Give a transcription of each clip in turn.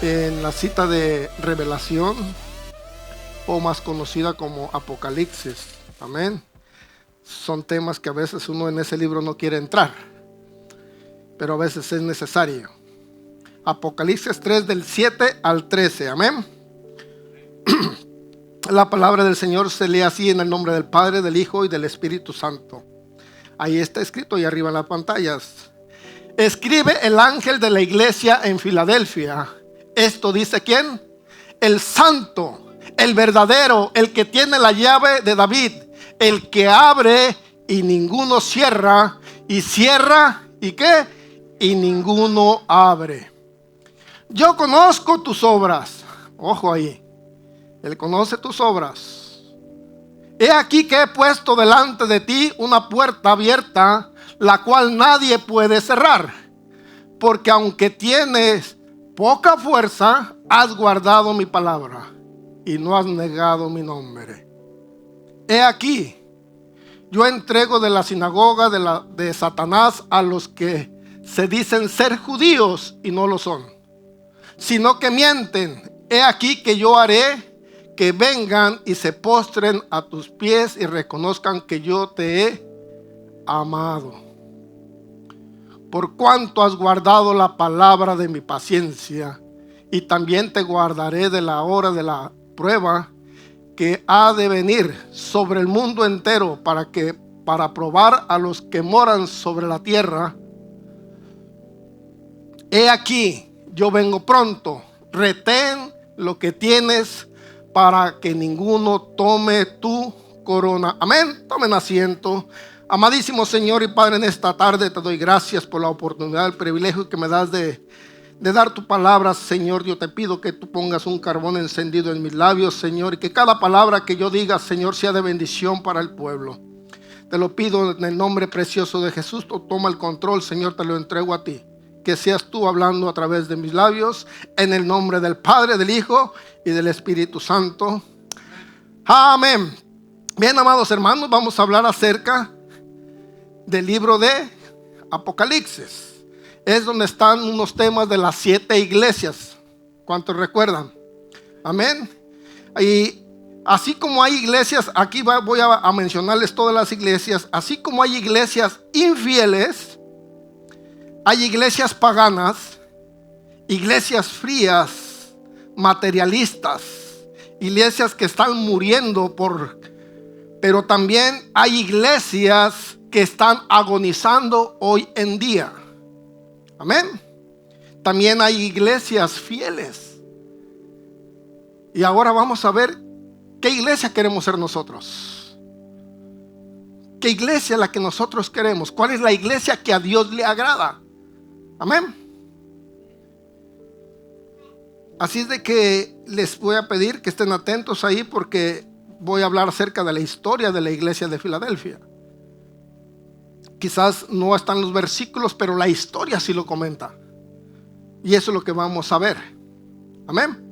en la cita de Revelación, o más conocida como Apocalipsis. Amén. Son temas que a veces uno en ese libro no quiere entrar, pero a veces es necesario. Apocalipsis 3 del 7 al 13. Amén. La palabra del Señor se lee así: en el nombre del Padre, del Hijo y del Espíritu Santo. Ahí está escrito, ahí arriba en las pantallas. Escribe el ángel de la iglesia en Filadelfia. Esto dice ¿quién? El santo, el verdadero, el que tiene la llave de David, el que abre y ninguno cierra, y cierra y ¿qué? Y ninguno abre. Yo conozco tus obras. Ojo ahí. Él conoce tus obras. He aquí que he puesto delante de ti una puerta abierta, la cual nadie puede cerrar. Porque aunque tienes poca fuerza, has guardado mi palabra y no has negado mi nombre. He aquí, yo entrego de la sinagoga de Satanás a los que se dicen ser judíos y no lo son, sino que mienten. He aquí que yo haré que vengan y se postren a tus pies y reconozcan que yo te he amado. Por cuanto has guardado la palabra de mi paciencia, y también te guardaré de la hora de la prueba que ha de venir sobre el mundo entero, para probar a los que moran sobre la tierra. He aquí, yo vengo pronto. Retén lo que tienes, para que ninguno tome tu corona. Amén. Tomen asiento. Amadísimo Señor y Padre, en esta tarde te doy gracias por la oportunidad, el privilegio que me das de dar tu palabra. Señor, yo te pido que tú pongas un carbón encendido en mis labios, Señor, y que cada palabra que yo diga, Señor, sea de bendición para el pueblo. Te lo pido en el nombre precioso de Jesús. Tú toma el control, Señor, te lo entrego a ti. Que seas tú hablando a través de mis labios, en el nombre del Padre, del Hijo y del Espíritu Santo. Amén. Bien, amados hermanos, vamos a hablar acerca del libro de Apocalipsis. Es donde están unos temas de las 7 iglesias. ¿Cuántos recuerdan? Amén. Y así como hay iglesias, aquí voy a mencionarles todas las iglesias. Así como hay iglesias infieles, hay iglesias paganas, iglesias frías, materialistas, iglesias que están muriendo pero también hay iglesias que están agonizando hoy en día. Amén. También hay iglesias fieles. Y ahora vamos a ver qué iglesia queremos ser nosotros. ¿Qué iglesia es la que nosotros queremos? ¿Cuál es la iglesia que a Dios le agrada? Amén. Así es de que les voy a pedir que estén atentos ahí, porque voy a hablar acerca de la historia de la iglesia de Filadelfia. Quizás no están los versículos, pero la historia sí lo comenta. Y eso es lo que vamos a ver. Amén.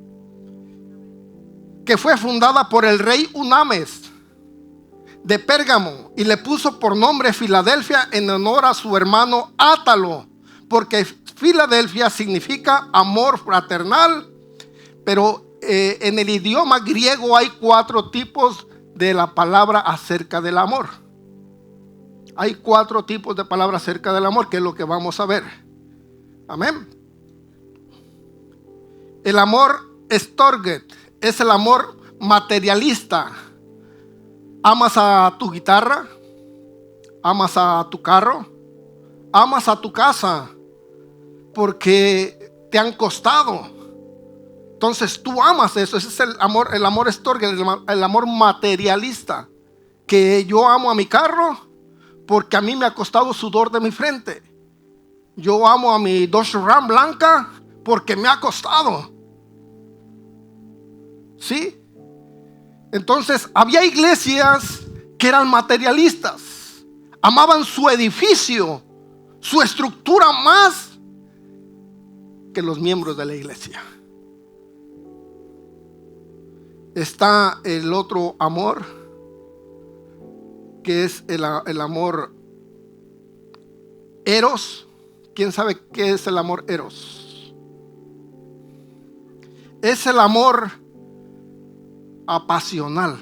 Que fue fundada por el rey Unames de Pérgamo, y le puso por nombre Filadelfia en honor a su hermano Átalo, porque Filadelfia significa amor fraternal. Pero en el idioma griego hay 4 tipos de la palabra acerca del amor. Hay 4 tipos de palabras acerca del amor, que es lo que vamos a ver. Amén. El amor storge es el amor materialista. Amas a tu guitarra, amas a tu carro, amas a tu casa, porque te han costado. Entonces tú amas eso. Ese es el amor storge, el amor materialista. Que yo amo a mi carro porque a mí me ha costado sudor de mi frente. Yo amo a mi Dodge Ram blanca porque me ha costado. ¿Sí? Entonces había iglesias que eran materialistas. Amaban su edificio, su estructura, más que los miembros de la iglesia. Está el otro amor, que es el amor eros. ¿Quién sabe qué es el amor eros? es el amor apasional,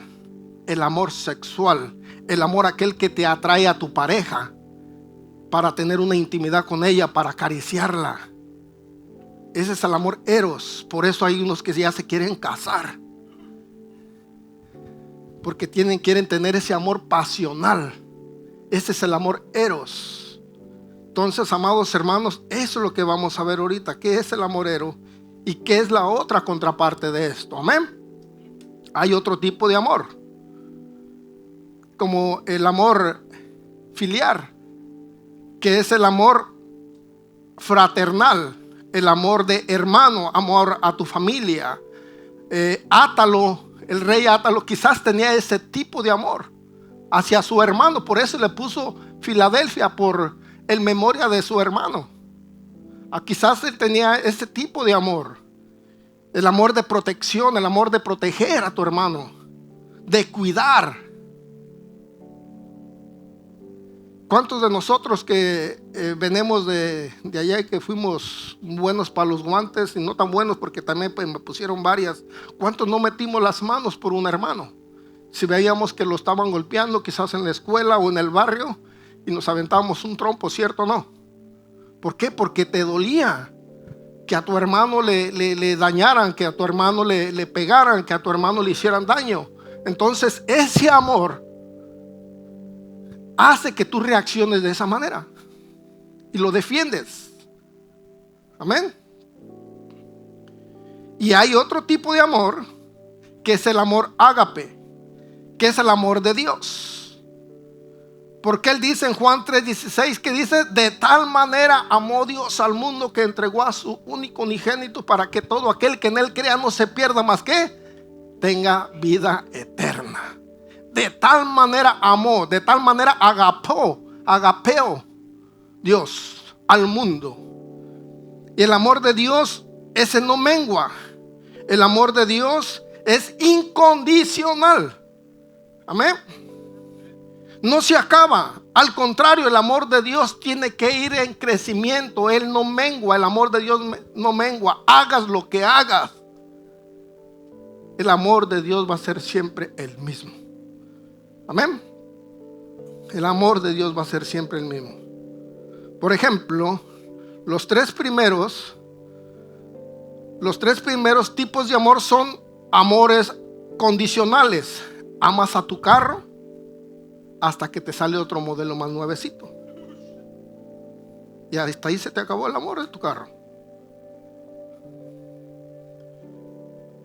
el amor sexual, el amor aquel que te atrae a tu pareja para tener una intimidad con ella, para acariciarla. Ese es el amor eros. Por eso hay unos que ya se quieren casar, porque quieren tener ese amor pasional. Ese es el amor eros. Entonces, amados hermanos, eso es lo que vamos a ver ahorita. ¿Qué es el amor eros? ¿Y qué es la otra contraparte de esto? Amén. Hay otro tipo de amor, como el amor filial, que es el amor fraternal, el amor de hermano, amor a tu familia. Átalo, el rey Átalo quizás tenía ese tipo de amor hacia su hermano, por eso le puso Filadelfia, por el memoria de su hermano. Quizás él tenía ese tipo de amor, el amor de protección, el amor de proteger a tu hermano, de cuidar. ¿Cuántos de nosotros que venimos de allá y que fuimos buenos para los guantes y no tan buenos porque también pues, me pusieron varias? ¿Cuántos no metimos las manos por un hermano? Si veíamos que lo estaban golpeando quizás en la escuela o en el barrio y nos aventábamos un trompo, ¿cierto o no? ¿Por qué? Porque te dolía que a tu hermano le dañaran, que a tu hermano le pegaran, que a tu hermano le hicieran daño. Entonces ese amor hace que tú reacciones de esa manera y lo defiendes. Amén. Y hay otro tipo de amor que es el amor ágape, que es el amor de Dios. Porque él dice en Juan 3:16, que dice: de tal manera amó Dios al mundo que entregó a su único unigénito, para que todo aquel que en él crea no se pierda, más que tenga vida eterna. De tal manera amó, de tal manera agapeo Dios al mundo. Y el amor de Dios, ese no mengua. El amor de Dios es incondicional. Amén. No se acaba. Al contrario, el amor de Dios tiene que ir en crecimiento. Él no mengua. El amor de Dios no mengua. Hagas lo que hagas, el amor de Dios va a ser siempre el mismo. Amén. El amor de Dios va a ser siempre el mismo. Por ejemplo, los tres primeros tipos de amor son amores condicionales. Amas a tu carro hasta que te sale otro modelo más nuevecito, y hasta ahí se te acabó el amor de tu carro.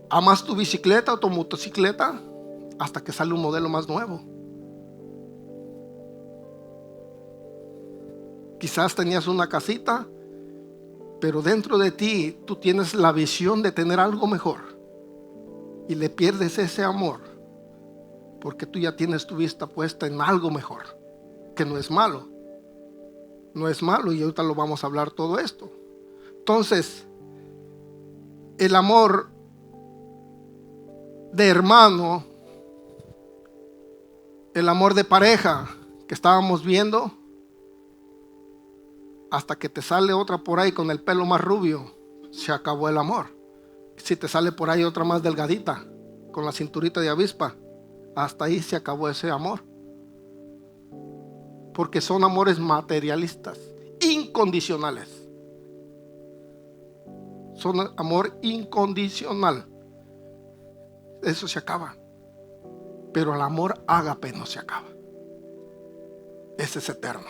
Amas tu bicicleta o tu motocicleta hasta que sale un modelo más nuevo. Quizás tenías una casita, pero dentro de ti tú tienes la visión de tener algo mejor y le pierdes ese amor porque tú ya tienes tu vista puesta en algo mejor, que no es malo. No es malo, y ahorita lo vamos a hablar todo esto. Entonces, el amor de hermano, el amor de pareja que estábamos viendo, hasta que te sale otra por ahí con el pelo más rubio, se acabó el amor. Si te sale por ahí otra más delgadita, con la cinturita de avispa, hasta ahí se acabó ese amor. Porque son amores materialistas, incondicionales. Son amor incondicional. Eso se acaba. Pero el amor ágape no se acaba. Ese es eterno.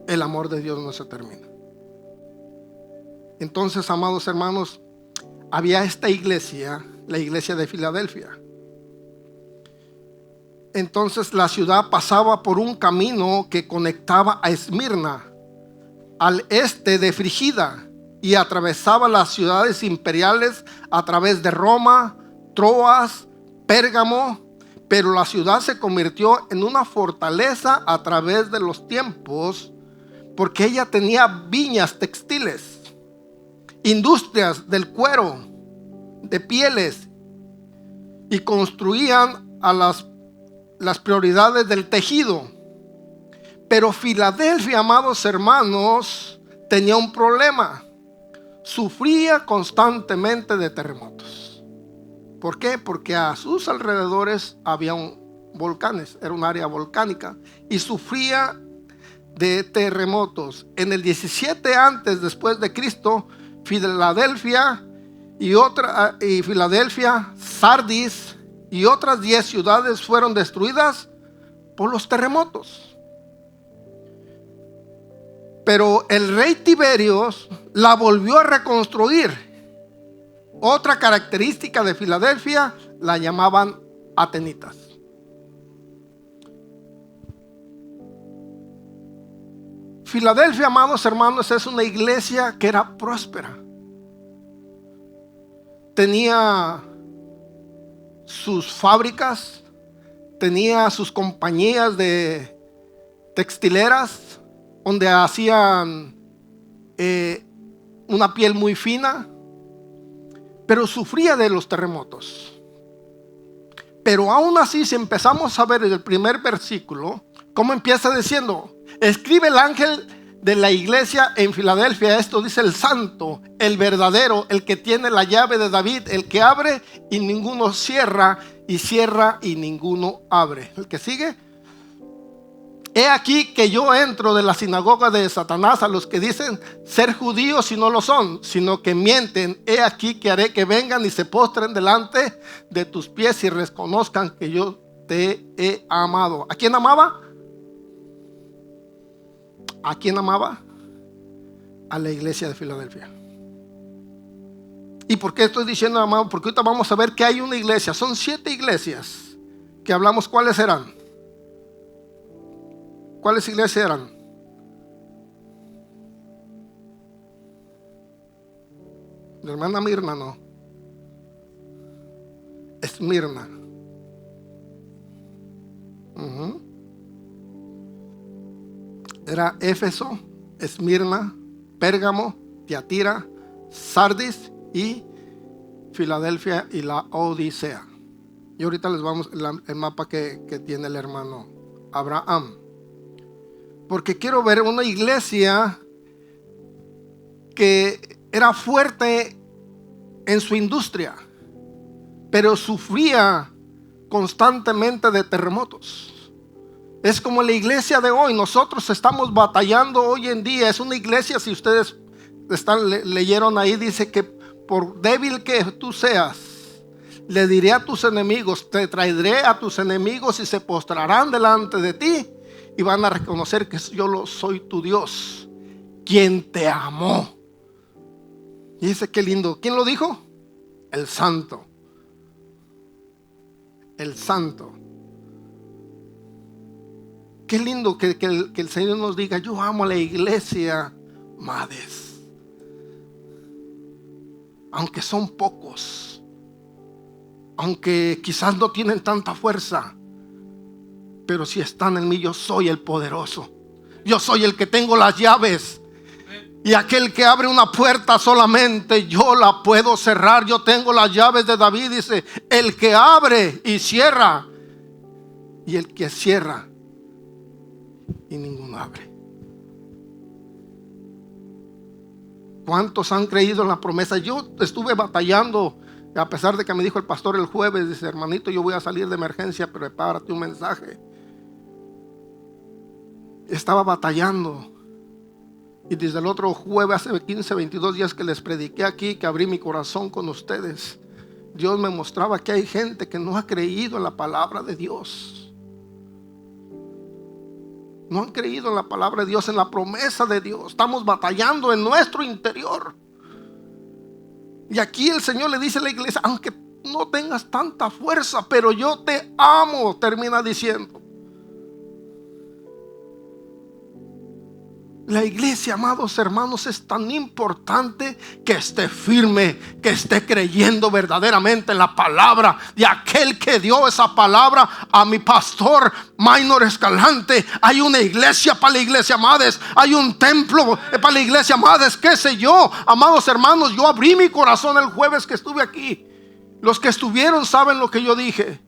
El amor de Dios no se termina. Entonces, amados hermanos, había esta iglesia, la iglesia de Filadelfia. Entonces la ciudad pasaba por un camino que conectaba a Esmirna al este de Frígida y atravesaba las ciudades imperiales a través de Roma, Troas, Pérgamo. Pero la ciudad se convirtió en una fortaleza a través de los tiempos, porque ella tenía viñas textiles, industrias del cuero, de pieles, y construían a las prioridades del tejido. Pero Filadelfia, amados hermanos, tenía un problema. sufría constantemente de terremotos. ¿Por qué? Porque a sus alrededores había volcanes, era un área volcánica, y sufría de terremotos. En el 17 antes después de Cristo, Filadelfia Filadelfia, Sardis y otras 10 ciudades fueron destruidas por los terremotos. Pero el rey Tiberios la volvió a reconstruir. Otra característica de Filadelfia, la llamaban atenitas. Filadelfia, amados hermanos, es una iglesia que era próspera. Tenía sus fábricas, tenía sus compañías de textileras, donde hacían una piel muy fina, pero sufría de los terremotos. Pero aún así, si empezamos a ver en el primer versículo, ¿cómo empieza diciendo? Escribe el ángel de la iglesia en Filadelfia, esto dice: el santo, el verdadero, el que tiene la llave de David, el que abre y ninguno cierra, y cierra y ninguno abre. El que sigue: he aquí que yo entro de la sinagoga de Satanás a los que dicen ser judíos y no lo son, sino que mienten. He aquí que haré que vengan y se postren delante de tus pies y reconozcan que yo te he amado. ¿A quién amaba? ¿A quién amaba? A la iglesia de Filadelfia. ¿Y por qué estoy diciendo amado? Porque ahorita vamos a ver que hay una iglesia. Son 7 iglesias que hablamos. ¿Cuáles eran? ¿Cuáles iglesias eran? La hermana Mirna, no. Esmirna. Era Éfeso, Esmirna, Pérgamo, Tiatira, Sardis y Filadelfia y la Odisea. Y ahorita les vamos el mapa que tiene el hermano Abraham. Porque quiero ver una iglesia que era fuerte en su industria, pero sufría constantemente de terremotos. Es como la iglesia de hoy. Nosotros estamos batallando hoy en día. Es una iglesia, si ustedes leyeron ahí, dice que por débil que tú seas, le diré a tus enemigos, te traeré a tus enemigos y se postrarán delante de ti y van a reconocer que yo soy tu Dios, quien te amó. Y dice, qué lindo. ¿Quién lo dijo? El santo. El santo. Qué lindo que el Señor nos diga: yo amo a la iglesia Mades. Aunque son pocos, aunque quizás no tienen tanta fuerza, pero si están en mí, yo soy el poderoso. Yo soy el que tengo las llaves. Y aquel que abre una puerta solamente yo la puedo cerrar. Yo tengo las llaves de David. Dice: el que abre y cierra, y el que cierra y ninguno abre. ¿Cuántos han creído en la promesa? Yo estuve batallando, a pesar de que me dijo el pastor el jueves, dice: hermanito, yo voy a salir de emergencia, prepárate un mensaje. Estaba batallando. Y desde el otro jueves, hace 15, 22 días que les prediqué aquí, que abrí mi corazón con ustedes, Dios me mostraba que hay gente que no ha creído en la palabra de Dios. No han creído en la palabra de Dios, en la promesa de Dios. Estamos batallando en nuestro interior. Y aquí el Señor le dice a la iglesia: aunque no tengas tanta fuerza, pero yo te amo, termina diciendo. La iglesia, amados hermanos, es tan importante que esté firme, que esté creyendo verdaderamente en la palabra de aquel que dio esa palabra a mi pastor Minor Escalante. Hay una iglesia para la iglesia Mades, hay un templo para la iglesia Mades, qué sé yo. Amados hermanos, yo abrí mi corazón el jueves que estuve aquí. Los que estuvieron saben lo que yo dije.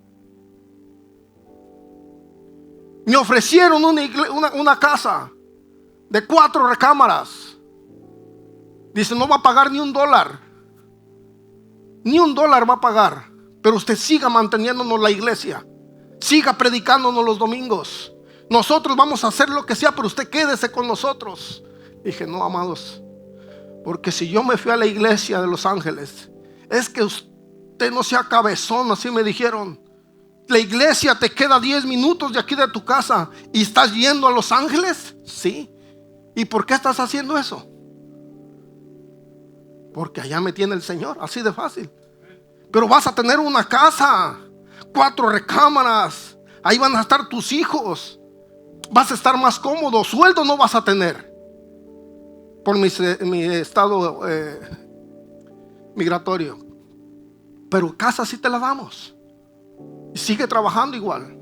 Me ofrecieron una casa de 4 recámaras. Dice, no va a pagar ni $1. Ni $1 va a pagar. Pero usted siga manteniéndonos la iglesia. Siga predicándonos los domingos. Nosotros vamos a hacer lo que sea, pero usted quédese con nosotros. Dije, no, amados, porque si yo me fui a la iglesia de Los Ángeles, es que usted no sea cabezón, así me dijeron. La iglesia te queda 10 minutos de aquí de tu casa y estás yendo a Los Ángeles. Sí. ¿Y por qué estás haciendo eso? Porque allá me tiene el Señor, así de fácil. Pero vas a tener una casa, 4 recámaras, ahí van a estar tus hijos, vas a estar más cómodo, sueldo no vas a tener por mi estado migratorio, pero casa sí te la damos. Y sigue trabajando igual,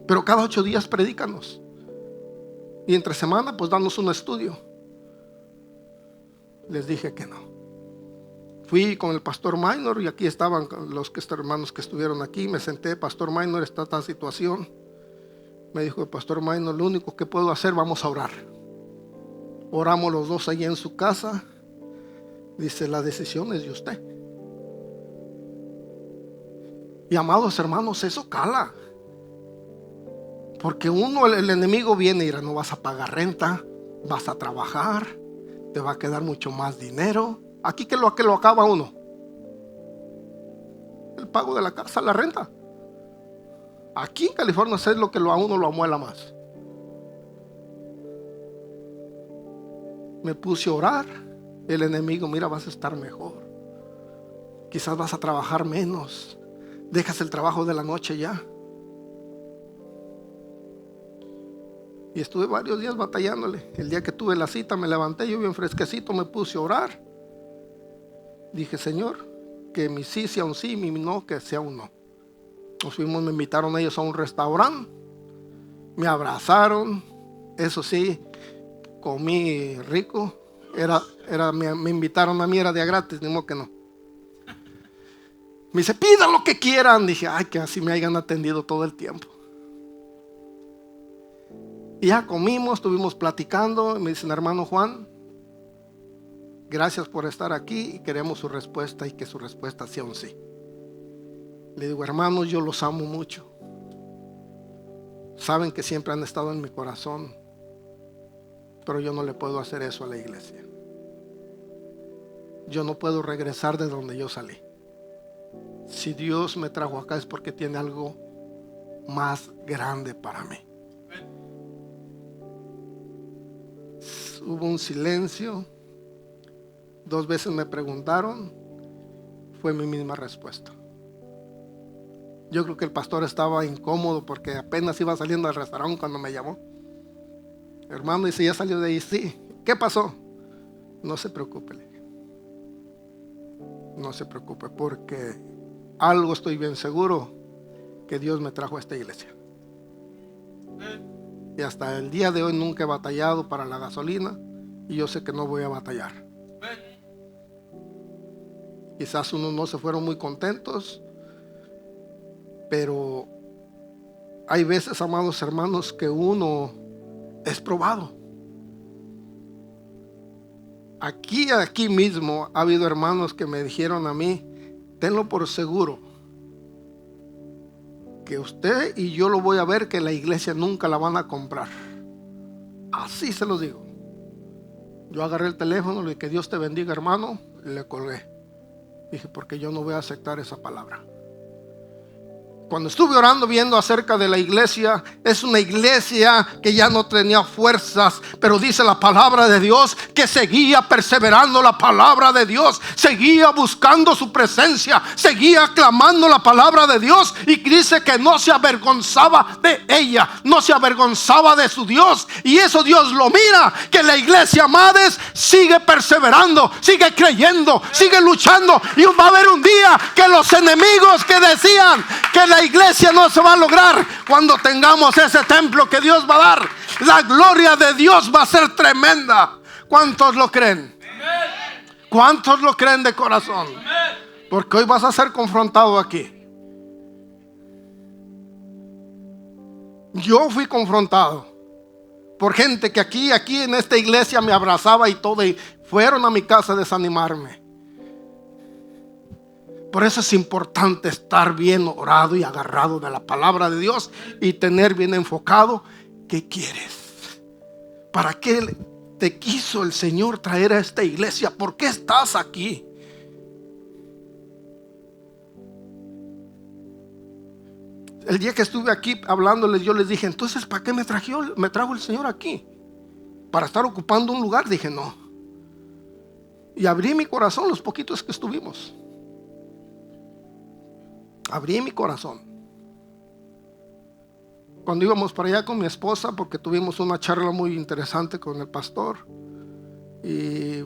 pero cada 8 días predícanos, y entre semana pues danos un estudio. Les dije que no. Fui con el pastor Minor y aquí estaban los hermanos que estuvieron aquí. Me senté, pastor Minor, está esta situación. Me dijo el pastor Minor, lo único que puedo hacer, vamos a orar. Oramos los dos allí en su casa. Dice, la decisión es de usted. Y amados hermanos, eso cala. Porque el enemigo viene y dirá, no vas a pagar renta, vas a trabajar, te va a quedar mucho más dinero. Aquí que lo acaba uno, el pago de la casa, la renta. Aquí en California es lo que a uno lo amuela más. Me puse a orar. El enemigo, mira, vas a estar mejor, quizás vas a trabajar menos, dejas el trabajo de la noche ya. Y estuve varios días batallándole. El día que tuve la cita me levanté yo bien fresquecito, me puse a orar. Dije, Señor, que mi sí sea un sí, mi no que sea un no. Nos fuimos, me invitaron ellos a un restaurante, me abrazaron, eso sí, comí rico. Me invitaron a mí, era de gratis, ni modo que no. Me dice, pidan lo que quieran. Dije, ay, que así me hayan atendido todo el tiempo. Y ya comimos, estuvimos platicando. Y me dicen, hermano Juan, gracias por estar aquí y queremos su respuesta y que su respuesta sea un sí. Le digo, hermanos, yo los amo mucho. Saben que siempre han estado en mi corazón, pero yo no le puedo hacer eso a la iglesia. Yo no puedo regresar de donde yo salí. Si Dios me trajo acá es porque tiene algo más grande para mí. Hubo un silencio. 2 veces me preguntaron. Fue mi misma respuesta. Yo creo que el pastor estaba incómodo porque apenas iba saliendo del restaurante cuando me llamó. Hermano, dice, ya salió de ahí. Sí. ¿Qué pasó? No se preocupe. No se preocupe, porque algo estoy bien seguro, que Dios me trajo a esta iglesia. Y hasta el día de hoy nunca he batallado para la gasolina, y yo sé que no voy a batallar. Quizás unos no se fueron muy contentos, pero hay veces, amados hermanos, que uno es probado. Aquí mismo ha habido hermanos que me dijeron a mí, tenlo por seguro que usted y yo lo voy a ver, que la iglesia nunca la van a comprar. Así se los digo. Yo agarré el teléfono, le dije, que Dios te bendiga, hermano, y le colgué. Dije, porque yo no voy a aceptar esa palabra. Cuando estuve orando, viendo acerca de la iglesia, es una iglesia que ya no tenía fuerzas, pero dice la palabra de Dios que seguía perseverando la palabra de Dios, seguía buscando su presencia, seguía clamando la palabra de Dios, y dice que no se avergonzaba de ella, no se avergonzaba de su Dios. Y eso Dios lo mira, que la iglesia, amados, sigue perseverando, sigue creyendo, sigue luchando. Y va a haber un día que los enemigos que decían que la iglesia no se va a lograr, cuando tengamos ese templo que Dios va a dar, la gloria de Dios va a ser tremenda. ¿Cuántos lo creen? ¿Cuántos lo creen de corazón? Porque hoy vas a ser confrontado aquí. Yo fui confrontado por gente que aquí en esta iglesia me abrazaba y todo, y fueron a mi casa a desanimarme. Por eso es importante estar bien orado y agarrado de la palabra de Dios y tener bien enfocado qué quieres. ¿Para qué te quiso el Señor traer a esta iglesia? ¿Por qué estás aquí? El día que estuve aquí hablándoles, yo les dije, entonces ¿para qué me trajo el Señor aquí? ¿Para estar ocupando un lugar? Dije, no. Y abrí mi corazón los poquitos que estuvimos. Abrí mi corazón. Cuando íbamos para allá con mi esposa, porque tuvimos una charla muy interesante con el pastor, y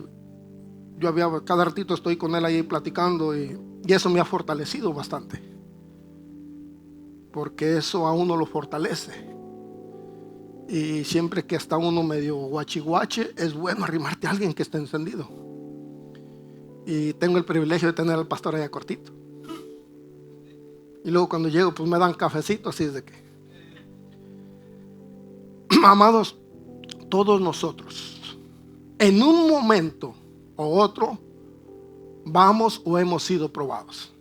yo cada ratito estoy con él ahí platicando, y eso me ha fortalecido bastante, porque eso a uno lo fortalece. Y siempre que está uno medio guachihuache, es bueno arrimarte a alguien que esté encendido. Y tengo el privilegio de tener al pastor allá cortito. Y luego cuando llego, pues me dan cafecito, así es de que. Amados, todos nosotros, en un momento o otro, vamos o hemos sido probados.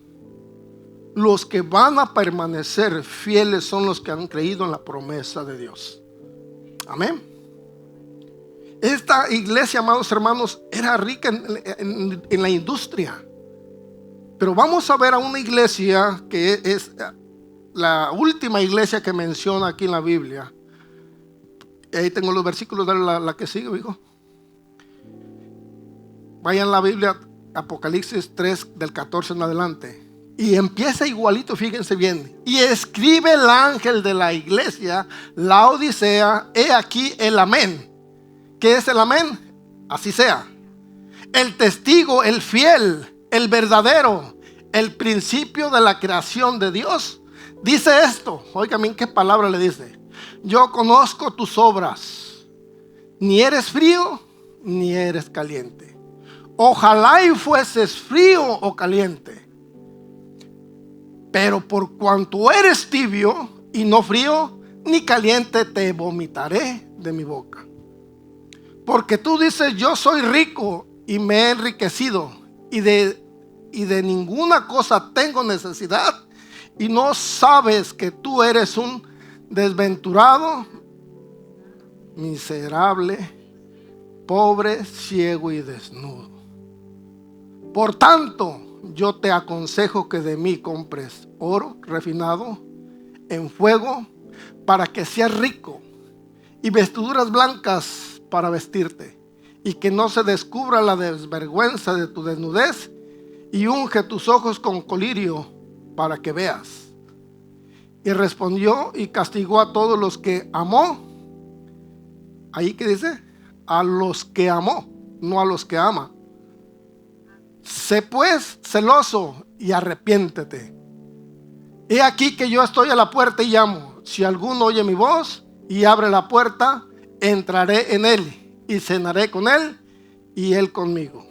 Los que van a permanecer fieles son los que han creído en la promesa de Dios. Amén. Esta iglesia, amados hermanos, era rica en la industria. Pero vamos a ver a una iglesia que es la última iglesia que menciona aquí en la Biblia. Ahí tengo los versículos de la que sigue, hijo. Vayan a la Biblia, Apocalipsis 3, del 14 en adelante. Y empieza igualito, fíjense bien. Y escribe el ángel de la iglesia, la Odisea, he aquí el amén. ¿Qué es el amén? Así sea. El testigo, el fiel, el verdadero, el principio de la creación de Dios. Dice esto, oigan qué palabra le dice. Yo conozco tus obras, ni eres frío, ni eres caliente. Ojalá y fueses frío o caliente. Pero por cuanto eres tibio y no frío ni caliente, te vomitaré de mi boca. Porque tú dices, yo soy rico y me he enriquecido y de ninguna cosa tengo necesidad, y no sabes que tú eres un desventurado, miserable, pobre, ciego y desnudo. Por tanto, yo te aconsejo que de mí compres oro refinado en fuego para que seas rico, y vestiduras blancas para vestirte, y que no se descubra la desvergüenza de tu desnudez, y unge tus ojos con colirio para que veas. Y respondió y castigó a todos los que amó. Ahí que dice, a los que amó, no a los que ama. Sé pues celoso y arrepiéntete. He aquí que yo estoy a la puerta y llamo. Si alguno oye mi voz y abre la puerta, entraré en él y cenaré con él y él conmigo.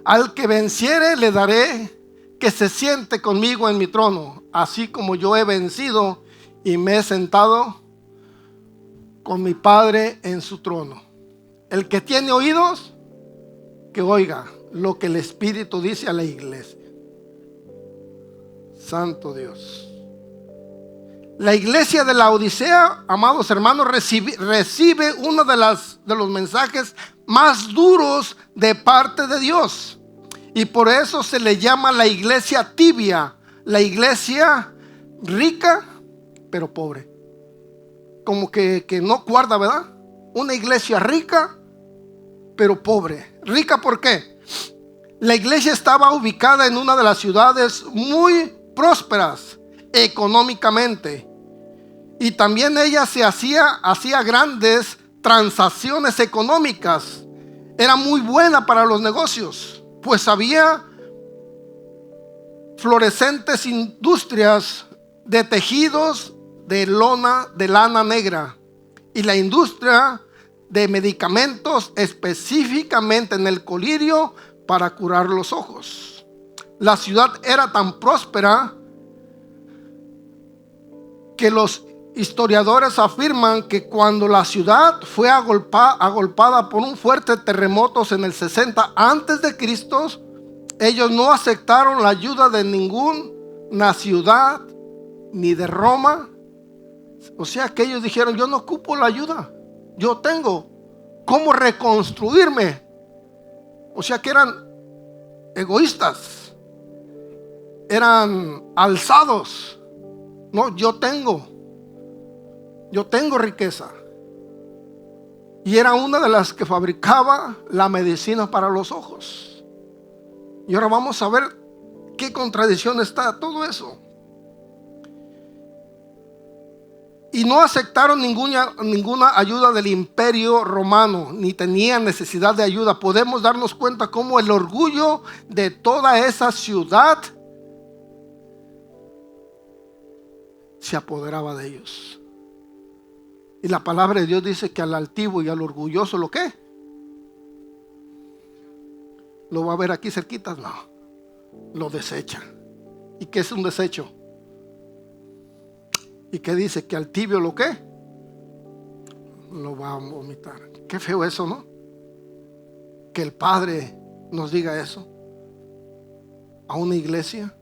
Al que venciere le daré que se siente conmigo en mi trono, así como yo he vencido y me he sentado con mi Padre en su trono. El que tiene oídos, que oiga lo que el Espíritu dice a la iglesia. Santo Dios. La iglesia de la Odisea, amados hermanos, recibe uno de los mensajes más duros de parte de Dios. Y por eso se le llama la iglesia tibia, la iglesia rica pero pobre. Como que no guarda, ¿verdad? Una iglesia rica pero pobre. ¿Rica por qué? La iglesia estaba ubicada en una de las ciudades muy prósperas económicamente, y también ella hacía grandes transacciones económicas. Era muy buena para los negocios, pues había florecentes industrias de tejidos de lana negra, y la industria de medicamentos, específicamente en el colirio para curar los ojos. La ciudad era tan próspera que los historiadores afirman que cuando la ciudad fue agolpada por un fuerte terremoto en el 60 antes de Cristo, ellos no aceptaron la ayuda de ninguna ciudad ni de Roma. O sea que ellos dijeron: yo no ocupo la ayuda, yo tengo cómo reconstruirme. O sea que eran egoístas, eran alzados. No, yo tengo riqueza. Y era una de las que fabricaba la medicina para los ojos. Y ahora vamos a ver qué contradicción está todo eso. Y no aceptaron ninguna ayuda del imperio romano, ni tenían necesidad de ayuda. Podemos darnos cuenta cómo el orgullo de toda esa ciudad se apoderaba de ellos. Y la palabra de Dios dice que al altivo y al orgulloso, ¿lo qué? ¿Lo va a ver aquí cerquita? No, lo desechan. ¿Y qué es un desecho? ¿Y qué dice? Que al tibio, ¿lo qué? Lo va a vomitar. Qué feo eso, ¿no? Que el Padre nos diga eso a una iglesia.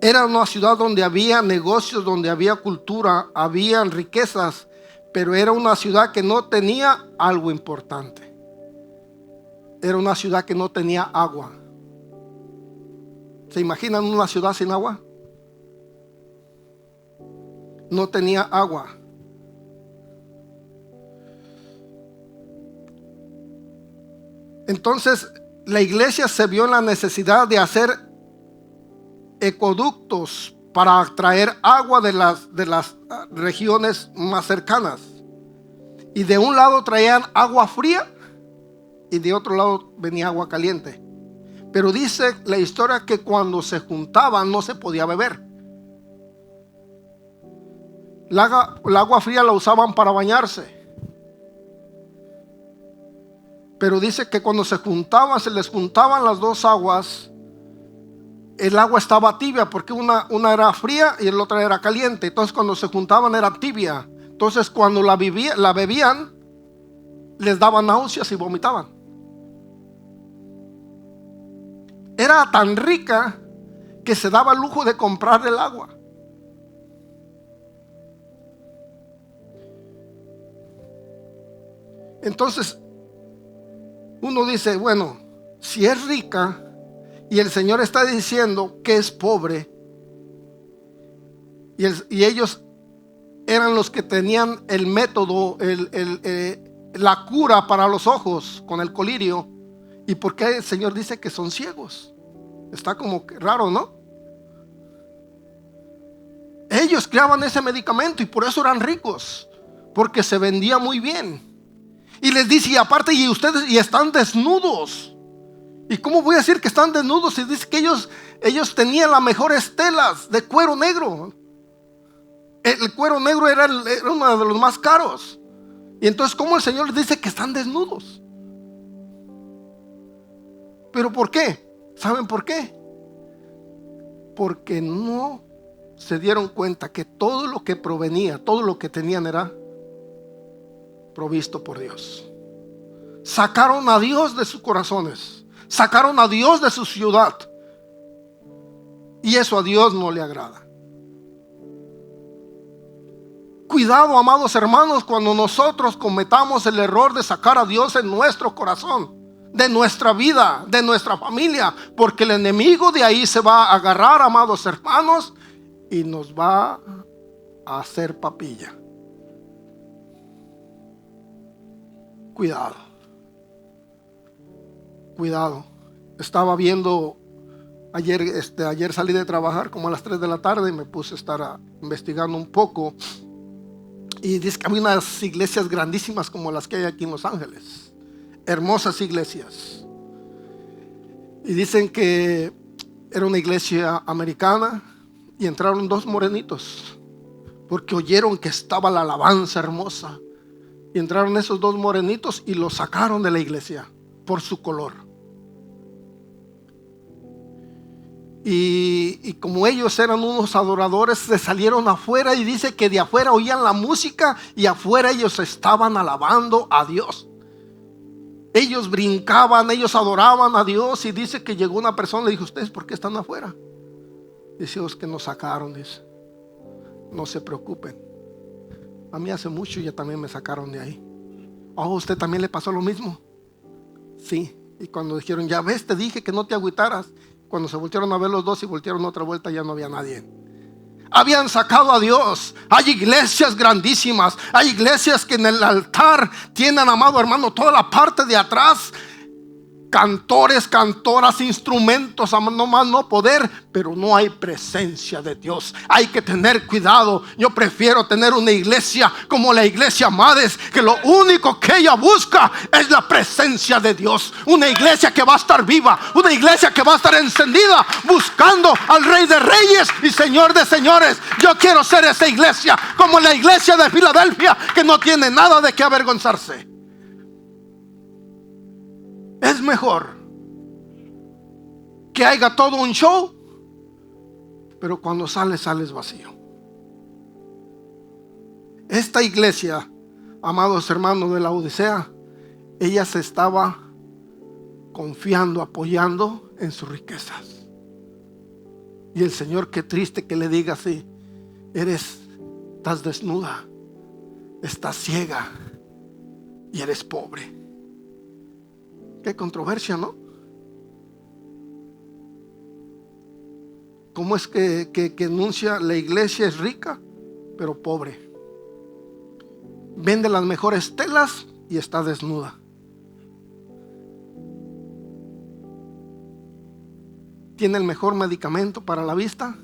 Era una ciudad donde había negocios, donde había cultura, habían riquezas, pero era una ciudad que no tenía algo importante. Era una ciudad que no tenía agua. ¿Se imaginan una ciudad sin agua? No tenía agua. Entonces la iglesia se vio en la necesidad de hacer acueductos para traer agua de las regiones más cercanas. Y de un lado traían agua fría y de otro lado venía agua caliente. Pero dice la historia que cuando se juntaban no se podía beber. El agua fría la usaban para bañarse. Pero dice que cuando se les juntaban las dos aguas, el agua estaba tibia, porque una era fría y la otra era caliente. Entonces cuando se juntaban era tibia. Entonces cuando la bebían, les daban náuseas y vomitaban. Era tan rica que se daba el lujo de comprar el agua. Entonces uno dice, bueno, si es rica y el Señor está diciendo que es pobre, y ellos eran los que tenían el método, la cura para los ojos con el colirio, ¿y por qué el Señor dice que son ciegos? Está como raro, ¿no? Ellos creaban ese medicamento y por eso eran ricos, porque se vendía muy bien. Y les dice, y aparte, y ustedes y están desnudos. ¿Y cómo voy a decir que están desnudos? Si dice que ellos tenían las mejores telas de cuero negro. El cuero negro era uno de los más caros. Y entonces, ¿cómo el Señor les dice que están desnudos? ¿Pero por qué? ¿Saben por qué? Porque no se dieron cuenta que todo lo que provenía, todo lo que tenían era provisto por Dios. Sacaron a Dios de sus corazones, sacaron a Dios de su ciudad, y eso a Dios no le agrada. Cuidado, amados hermanos, cuando nosotros cometamos el error de sacar a Dios en nuestro corazón, de nuestra vida, de nuestra familia, porque el enemigo de ahí se va a agarrar, amados hermanos, y nos va a hacer papilla. Cuidado. Cuidado. Estaba viendo ayer salí de trabajar como a las 3 de la tarde y me puse a estar investigando un poco, y dice que había unas iglesias grandísimas como las que hay aquí en Los Ángeles, hermosas iglesias, y dicen que era una iglesia americana y entraron dos morenitos porque oyeron que estaba la alabanza hermosa. Y entraron esos dos morenitos y los sacaron de la iglesia por su color. Y como ellos eran unos adoradores, se salieron afuera y dice que de afuera oían la música y afuera ellos estaban alabando a Dios. Ellos brincaban, ellos adoraban a Dios, y dice que llegó una persona y le dijo: ¿ustedes por qué están afuera? Dice: es que nos sacaron. Dice: no se preocupen, a mí hace mucho ya también me sacaron de ahí. ¿A usted también le pasó lo mismo? Sí. Y cuando dijeron: ya ves, te dije que no te agüitaras, cuando se voltearon a ver los dos y voltearon otra vuelta, ya no había nadie. Habían sacado a Dios. Hay iglesias grandísimas, hay iglesias que en el altar tienen, amado hermano, toda la parte de atrás, cantores, cantoras, instrumentos, no más no poder, pero no hay presencia de Dios. Hay que tener cuidado. Yo prefiero tener una iglesia como la iglesia Mades, que lo único que ella busca es la presencia de Dios. Una iglesia que va a estar viva, una iglesia que va a estar encendida, buscando al Rey de Reyes y Señor de Señores. Yo quiero ser esa iglesia, como la iglesia de Filadelfia, que no tiene nada de qué avergonzarse. Es mejor que haya todo un show, pero cuando sales vacío. Esta iglesia, amados hermanos de la Odisea, ella se estaba confiando, apoyando en sus riquezas. Y el Señor, qué triste que le diga así: estás desnuda, estás ciega y eres pobre. Qué controversia, ¿no? ¿Cómo es que enuncia? La iglesia es rica, pero pobre. Vende las mejores telas y está desnuda. Tiene el mejor medicamento para la vista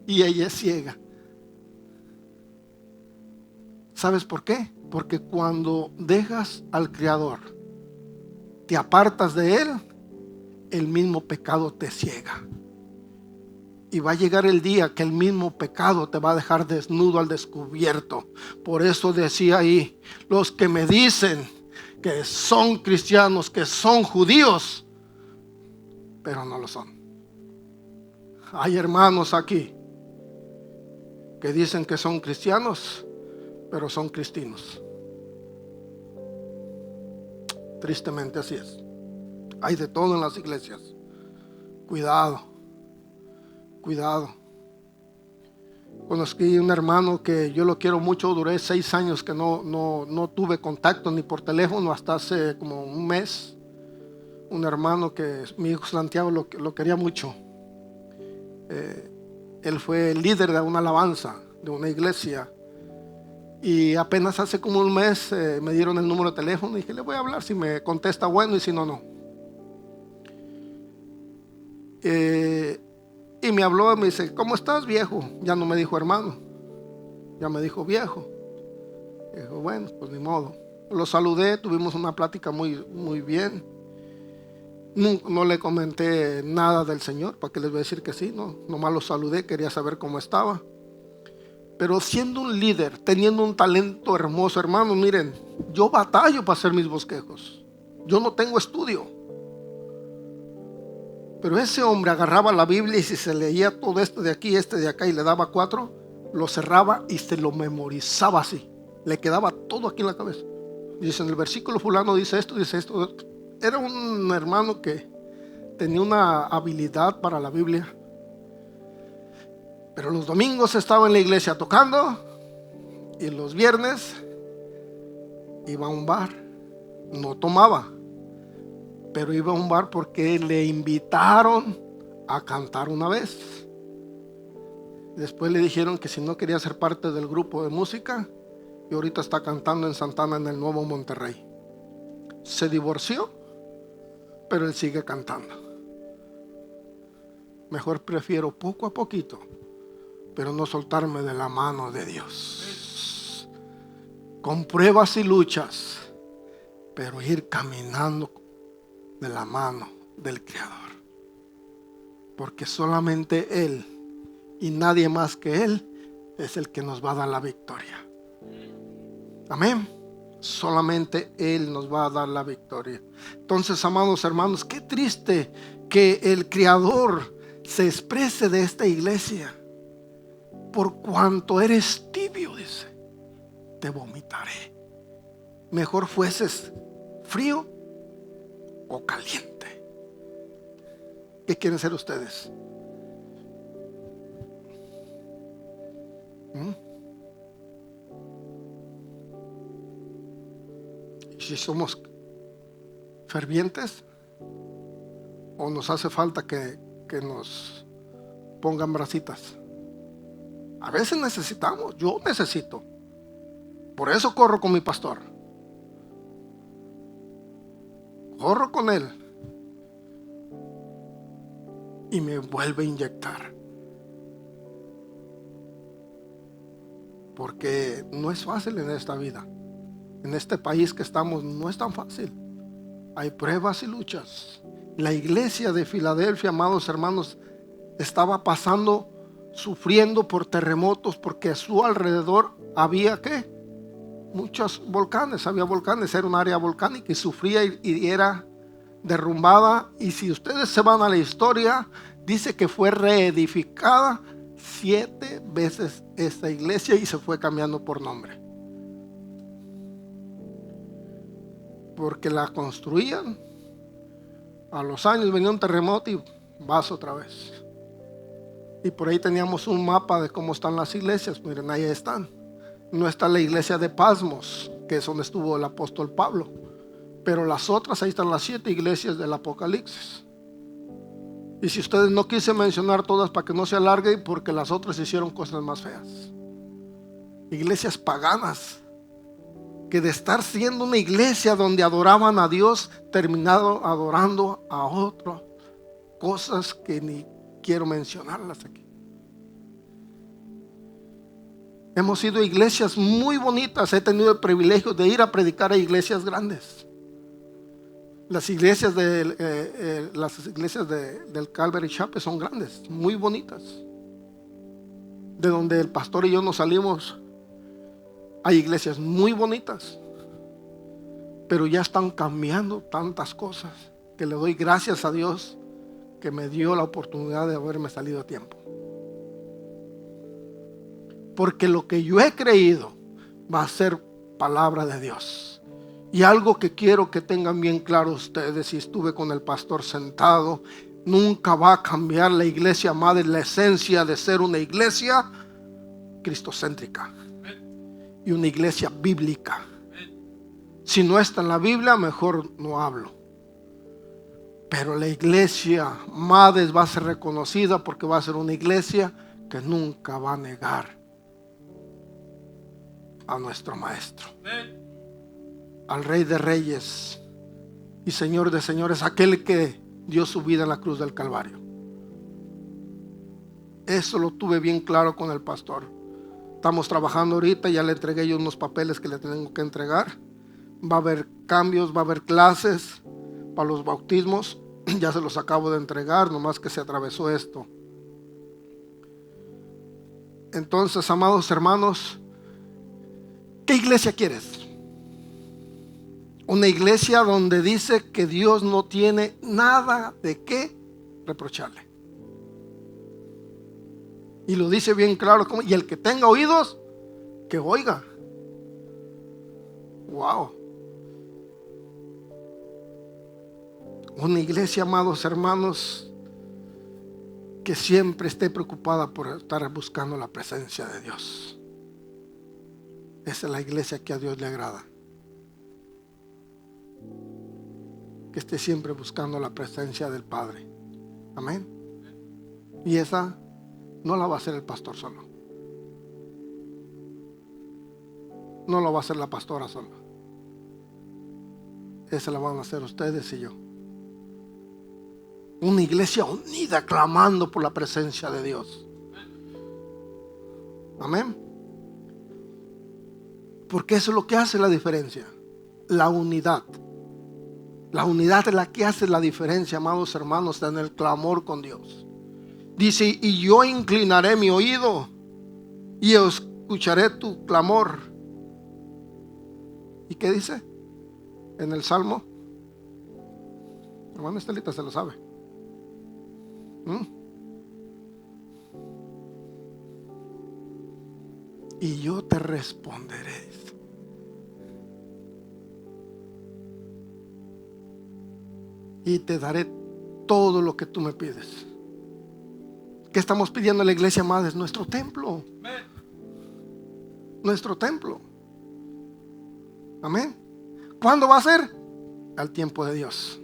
y ella es ciega. ¿Sabes por qué? Porque cuando dejas al Creador, te apartas de Él, el mismo pecado te ciega. Y va a llegar el día que el mismo pecado te va a dejar desnudo al descubierto. Por eso decía ahí: los que me dicen que son cristianos, que son judíos, pero no lo son. Hay hermanos aquí que dicen que son cristianos, pero son cristinos. Tristemente así es. Hay de todo en las iglesias. Cuidado. Conocí un hermano que yo lo quiero mucho. Duré 6 años que no tuve contacto ni por teléfono, hasta hace como un mes. Un hermano que mi hijo Santiago lo quería mucho. Él fue el líder de una alabanza de una iglesia. Y apenas hace como un mes me dieron el número de teléfono y dije: le voy a hablar, si me contesta bueno y si no, no. Y me habló y me dice: ¿cómo estás, viejo? Ya no me dijo hermano, ya me dijo viejo. Y dijo: bueno, pues ni modo. Lo saludé, tuvimos una plática muy, muy bien. No le comenté nada del Señor, ¿para qué les voy a decir que sí? No, nomás lo saludé, quería saber cómo estaba. Pero siendo un líder, teniendo un talento hermoso, hermanos, miren, yo batallo para hacer mis bosquejos. Yo no tengo estudio. Pero ese hombre agarraba la Biblia y si se leía todo esto de aquí, este de acá, y le daba 4, lo cerraba y se lo memorizaba así. Le quedaba todo aquí en la cabeza. Y dice: en el versículo fulano dice esto, dice esto. Era un hermano que tenía una habilidad para la Biblia. Pero los domingos estaba en la iglesia tocando y los viernes iba a un bar. No tomaba, pero iba a un bar porque le invitaron a cantar una vez. Después le dijeron que si no quería ser parte del grupo de música, y ahorita está cantando en Santana, en el Nuevo Monterrey. Se divorció, pero él sigue cantando. Mejor prefiero poco a poquito, pero no soltarme de la mano de Dios. Con pruebas y luchas, pero ir caminando de la mano del Creador. Porque solamente Él y nadie más que Él es el que nos va a dar la victoria. Amén. Solamente Él nos va a dar la victoria. Entonces, amados hermanos, qué triste que el Creador se exprese de esta iglesia. Por cuanto eres tibio, dice, te vomitaré. Mejor fueses frío o caliente. ¿Qué quieren ser ustedes? ¿Y si somos fervientes? ¿O nos hace falta que nos pongan brasitas? A veces necesitamos, yo necesito. Por eso corro con mi pastor. Corro con él. Y me vuelve a inyectar. Porque no es fácil en esta vida. En este país que estamos no es tan fácil. Hay pruebas y luchas. La iglesia de Filadelfia, amados hermanos, estaba sufriendo por terremotos, porque a su alrededor había muchos volcanes, era un área volcánica y sufría y era derrumbada. Y si ustedes se van a la historia, dice que fue reedificada 7 veces esta iglesia y se fue cambiando por nombre, porque la construían, a los años venía un terremoto y vas otra vez. Y por ahí teníamos un mapa de cómo están las iglesias. Miren, ahí están. No está la iglesia de Pasmos, que es donde estuvo el apóstol Pablo, pero las otras, ahí están las 7 iglesias del Apocalipsis. Y si ustedes no quise mencionar todas para que no se alargue, porque las otras hicieron cosas más feas. Iglesias paganas, que de estar siendo una iglesia donde adoraban a Dios, terminaron adorando a otras cosas que ni quiero mencionarlas aquí. Hemos sido iglesias muy bonitas. He tenido el privilegio de ir a predicar a iglesias grandes. Las iglesias del Calvary Chapel son grandes, muy bonitas. De donde el pastor y yo nos salimos, hay iglesias muy bonitas, pero ya están cambiando tantas cosas que le doy gracias a Dios que me dio la oportunidad de haberme salido a tiempo. Porque lo que yo he creído va a ser palabra de Dios. Y algo que quiero que tengan bien claro ustedes, si estuve con el pastor sentado, nunca va a cambiar la iglesia, amada, la esencia de ser una iglesia cristocéntrica y una iglesia bíblica. Si no está en la Biblia, mejor no hablo. Pero la iglesia Mades va a ser reconocida porque va a ser una iglesia que nunca va a negar a nuestro maestro, al Rey de Reyes y Señor de Señores, aquel que dio su vida en la cruz del Calvario. Eso lo tuve bien claro con el pastor. Estamos trabajando ahorita, ya le entregué yo unos papeles que le tengo que entregar. Va a haber cambios, va a haber clases para los bautismos. Ya se los acabo de entregar, nomás que se atravesó esto. Entonces, amados hermanos, ¿qué iglesia quieres? Una iglesia donde dice que Dios no tiene nada de qué reprocharle. Y lo dice bien claro. Y el que tenga oídos, que oiga. Wow. Una iglesia, amados hermanos, que siempre esté preocupada por estar buscando la presencia de Dios. Esa es la iglesia que a Dios le agrada. Que esté siempre buscando la presencia del Padre. Amén. Y esa no la va a hacer el pastor solo. No la va a hacer la pastora sola. Esa la van a hacer ustedes y yo. Una iglesia unida clamando por la presencia de Dios. Amén. Porque eso es lo que hace la diferencia. La unidad. La unidad es la que hace la diferencia, amados hermanos, en el clamor con Dios. Dice, y yo inclinaré mi oído y escucharé tu clamor. ¿Y qué dice? En el Salmo. Hermano Estelita se lo sabe. y yo te responderé. Y te daré todo lo que tú me pides. ¿Qué estamos pidiendo a la iglesia, amada? Es nuestro templo. Nuestro templo. Amén. ¿Cuándo va a ser? Al tiempo de Dios.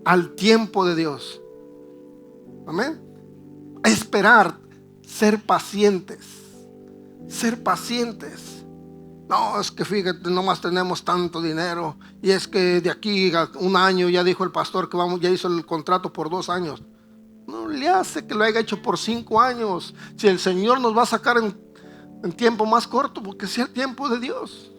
Al tiempo de Dios. Amén. Esperar, ser pacientes. Ser pacientes. No, es que fíjate, nomás tenemos tanto dinero. Y es que de aquí a un año, ya dijo el pastor que ya hizo el contrato por 2 años. No le hace que lo haya hecho por 5 años. Si el Señor nos va a sacar en tiempo más corto, porque sea el tiempo de Dios.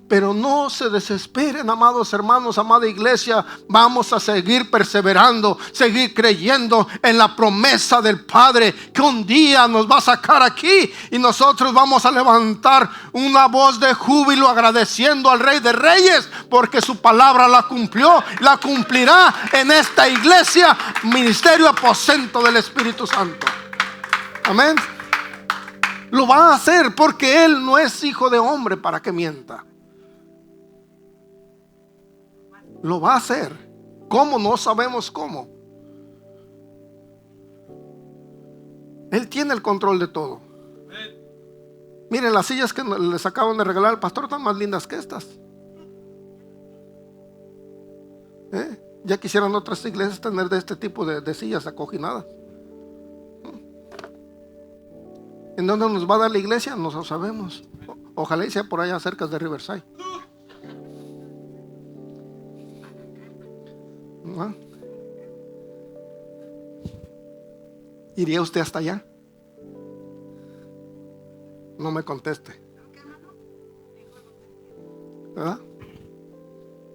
Pero no se desesperen, amados hermanos, amada iglesia. Vamos a seguir perseverando, seguir creyendo en la promesa del Padre, que un día nos va a sacar aquí y nosotros vamos a levantar una voz de júbilo agradeciendo al Rey de Reyes, porque su palabra la cumplió, la cumplirá en esta iglesia, ministerio aposento del Espíritu Santo. Amén. Lo va a hacer porque Él no es hijo de hombre para que mienta. Lo va a hacer. ¿Cómo? No sabemos cómo. Él tiene el control de todo. Miren, las sillas que les acaban de regalar al pastor están más lindas que estas. Ya quisieran otras iglesias tener de este tipo de sillas acoginadas. ¿En dónde nos va a dar la iglesia? No lo sabemos. Ojalá y sea por allá cerca de Riverside. ¿No? ¿Iría usted hasta allá? No me conteste. ¿Verdad?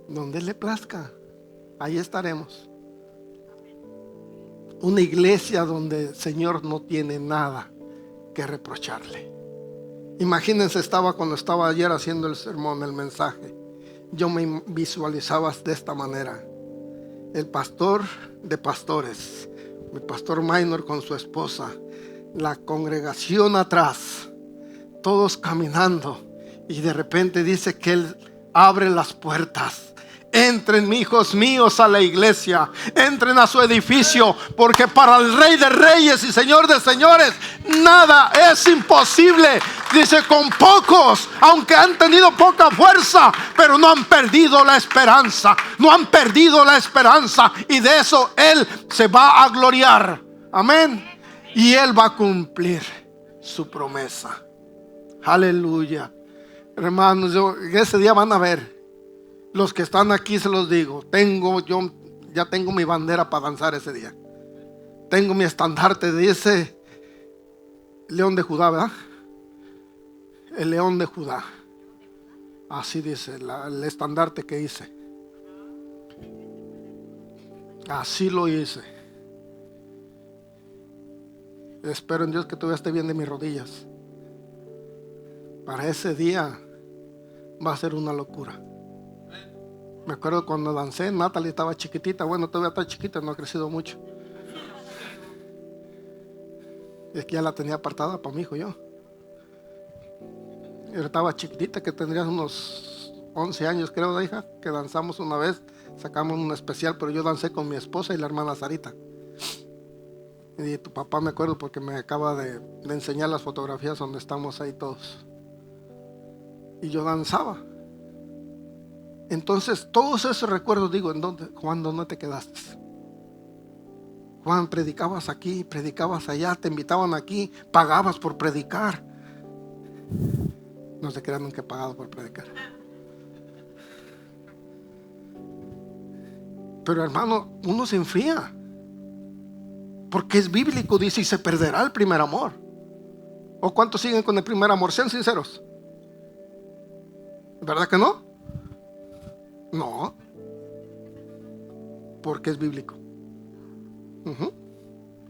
Donde le plazca, ahí estaremos. Una iglesia donde el Señor no tiene nada que reprocharle. Imagínense, cuando estaba ayer haciendo el sermón, el mensaje, yo me visualizaba de esta manera: el pastor de pastores, el pastor Minor con su esposa, la congregación atrás, todos caminando, y de repente dice que Él abre las puertas. Entren, hijos míos, a la iglesia, entren a su edificio, porque para el Rey de Reyes y Señor de Señores nada es imposible. Dice, con pocos, aunque han tenido poca fuerza, pero no han perdido la esperanza. No han perdido la esperanza, y de eso Él se va a gloriar. Amén. Y Él va a cumplir su promesa. Aleluya. Hermanos, ese día van a ver. Los que están aquí se los digo, yo ya tengo mi bandera para danzar ese día. Tengo mi estandarte de ese león de Judá, ¿verdad? El león de Judá. Así dice el estandarte que hice. Así lo hice. Espero en Dios que todavía esté bien de mis rodillas. Para ese día va a ser una locura. Me acuerdo cuando dancé, Natalie estaba chiquitita. Bueno, todavía está chiquita, no ha crecido mucho. Es que ya la tenía apartada para mi hijo yo. Estaba chiquitita, que tendría unos 11 años, creo, de hija, que danzamos una vez. Sacamos un especial, pero yo dancé con mi esposa y la hermana Sarita. Y tu papá, me acuerdo, porque me acaba de enseñar las fotografías donde estamos ahí todos. Y yo danzaba. Entonces, todos esos recuerdos, digo, ¿en dónde? Cuando no te quedaste. Cuando predicabas aquí, predicabas allá, te invitaban aquí, pagabas por predicar. No se crean, nunca he pagado por predicar. Pero hermano, uno se enfría, porque es bíblico, dice, y se perderá el primer amor. ¿O cuántos siguen con el primer amor? Sean sinceros. ¿Verdad que no? No, porque es bíblico.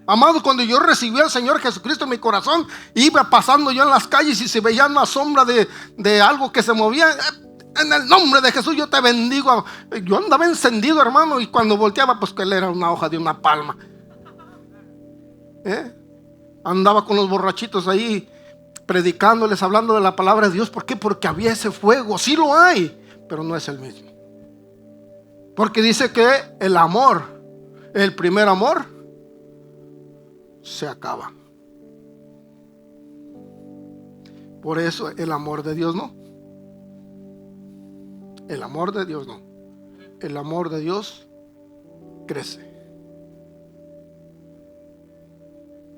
Amado, cuando yo recibí al Señor Jesucristo en mi corazón, iba pasando yo en las calles y se veía una sombra de algo que se movía. En el nombre de Jesús yo te bendigo. Yo andaba encendido, hermano, y cuando volteaba, pues que él era una hoja de una palma. Andaba con los borrachitos ahí predicándoles, hablando de la palabra de Dios. ¿Por qué? Porque había ese fuego. Sí lo hay, pero no es el mismo. Porque dice que el amor, el primer amor, se acaba. Por eso el amor de Dios no. El amor de Dios no. El amor de Dios crece.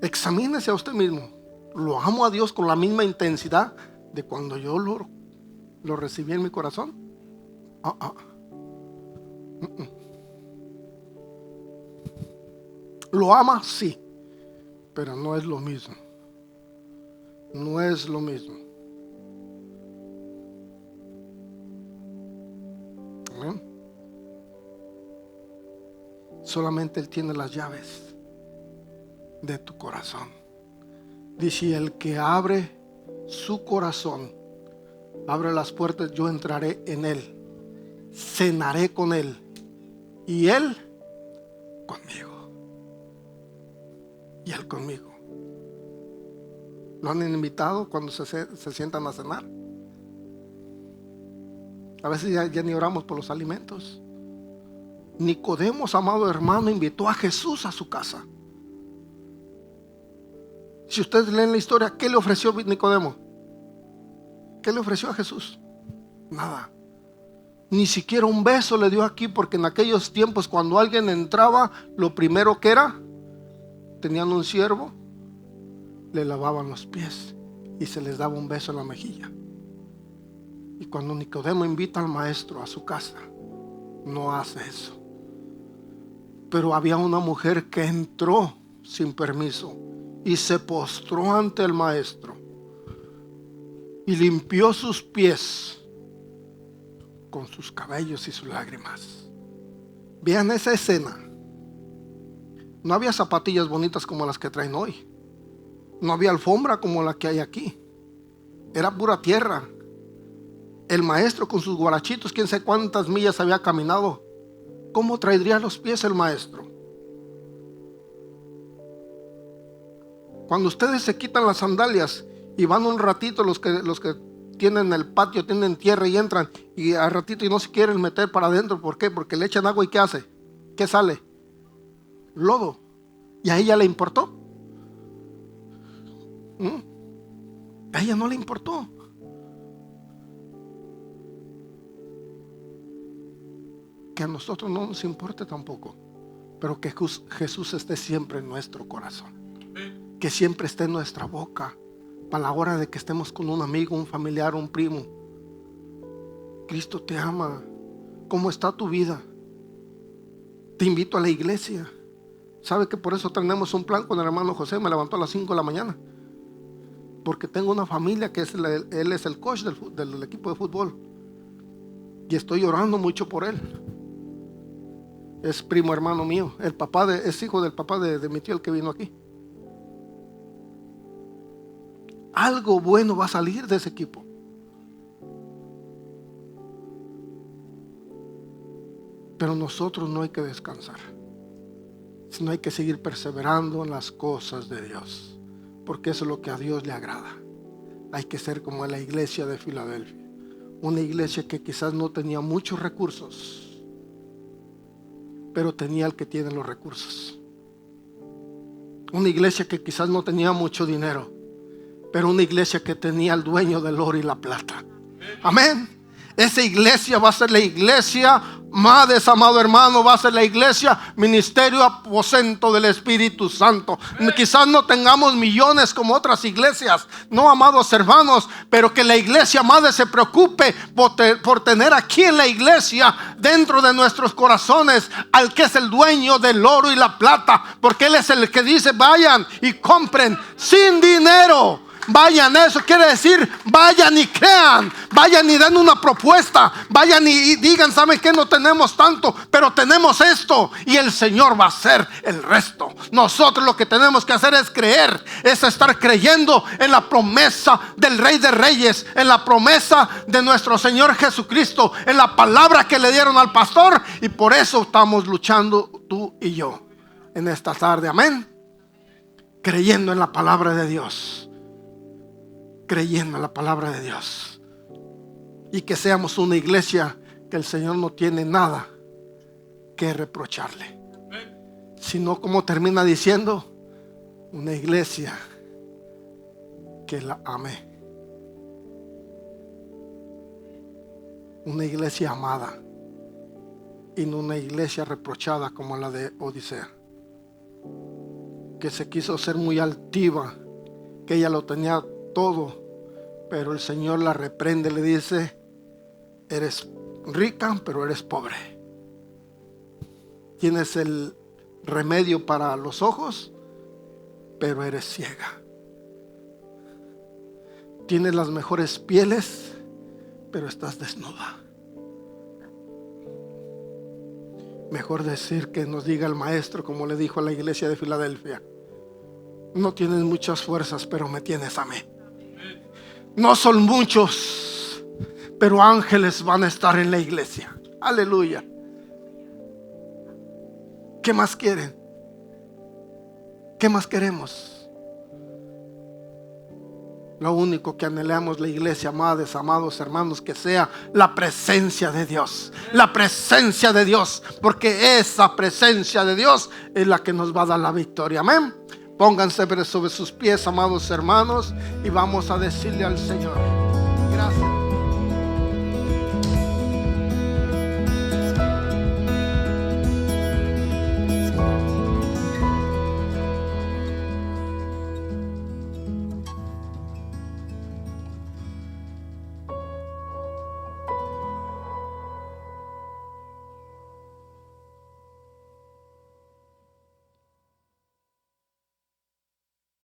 Examínese a usted mismo. ¿Lo amo a Dios con la misma intensidad de cuando yo lo recibí en mi corazón? ¿Lo ama? Sí, pero no es lo mismo. No es lo mismo. ¿Amén? Solamente Él tiene las llaves de tu corazón. Dice: el que abre su corazón, abre las puertas, yo entraré en él, cenaré con él y él conmigo. Y él conmigo. ¿Lo han invitado cuando se sientan a cenar? A veces ya ni oramos por los alimentos. Nicodemo, amado hermano, invitó a Jesús a su casa. Si ustedes leen la historia, ¿qué le ofreció Nicodemo? ¿Qué le ofreció a Jesús? Nada. Ni siquiera un beso le dio aquí, porque en aquellos tiempos cuando alguien entraba, lo primero que era, tenían un siervo, le lavaban los pies y se les daba un beso en la mejilla. Y cuando Nicodemo invita al maestro a su casa, no hace eso. Pero había una mujer que entró sin permiso y se postró ante el maestro y limpió sus pies con sus cabellos y sus lágrimas. Vean esa escena. No había zapatillas bonitas como las que traen hoy. No había alfombra como la que hay aquí. Era pura tierra. El maestro con sus guarachitos, quién sabe cuántas millas había caminado. ¿Cómo traería los pies el maestro? Cuando ustedes se quitan las sandalias y van un ratito, los que tienen el patio, tienen tierra y entran, y al ratito y no se quieren meter para adentro, ¿por qué? Porque le echan agua y ¿qué hace? ¿Qué sale? Lodo. ¿Y a ella le importó? A ella no le importó. Que a nosotros no nos importe tampoco, pero que Jesús esté siempre en nuestro corazón, que siempre esté en nuestra boca, para la hora de que estemos con un amigo, un familiar, un primo. Cristo te ama. ¿Cómo está tu vida? Te invito a la iglesia. ¿Sabe que por eso tenemos un plan con el hermano José? Me levantó a las 5 de la mañana, porque tengo una familia que él es el coach del equipo de fútbol, y estoy orando mucho por él. Es primo hermano mío. Es hijo del papá de mi tío, el que vino aquí. Algo bueno va a salir de ese equipo. Pero nosotros no hay que descansar, sino hay que seguir perseverando en las cosas de Dios, porque eso es lo que a Dios le agrada. Hay que ser como la iglesia de Filadelfia, una iglesia que quizás no tenía muchos recursos, pero tenía el que tiene los recursos. Una iglesia que quizás no tenía mucho dinero, pero una iglesia que tenía al dueño del oro y la plata. Amén. Esa iglesia va a ser la iglesia Mades, amado hermano, va a ser la iglesia ministerio aposento del Espíritu Santo. Quizás no tengamos millones como otras iglesias, no, amados hermanos, pero que la iglesia Mades se preocupe por tener aquí en la iglesia, dentro de nuestros corazones, al que es el dueño del oro y la plata, porque Él es el que dice: vayan y compren sin dinero. Vayan, eso quiere decir, vayan y crean, vayan y den una propuesta, vayan y digan: ¿saben qué? No tenemos tanto, pero tenemos esto, y el Señor va a hacer el resto. Nosotros lo que tenemos que hacer es creer, es estar creyendo en la promesa del Rey de Reyes, en la promesa de nuestro Señor Jesucristo, en la palabra que le dieron al pastor, y por eso estamos luchando tú y yo en esta tarde, amén, creyendo en la palabra de Dios. creyendo en la palabra de Dios. Y que seamos una iglesia que el Señor no tiene nada que reprocharle. Sino, como termina diciendo, una iglesia que la ame. Una iglesia amada. Y no una iglesia reprochada como la de Odisea, que se quiso ser muy altiva, que ella lo tenía todo, pero el Señor la reprende, le dice: eres rica, pero eres pobre. Tienes el remedio para los ojos, pero eres ciega. Tienes las mejores pieles, pero estás desnuda. Mejor decir que nos diga el maestro, como le dijo a la iglesia de Filadelfia: no tienes muchas fuerzas, pero me tienes a mí. No son muchos, pero ángeles van a estar en la iglesia. Aleluya. ¿Qué más quieren? ¿Qué más queremos? Lo único que anhelamos la iglesia, amados, amados hermanos, que sea la presencia de Dios. La presencia de Dios, porque esa presencia de Dios es la que nos va a dar la victoria. Amén. Pónganse sobre sus pies, amados hermanos, y vamos a decirle al Señor: gracias.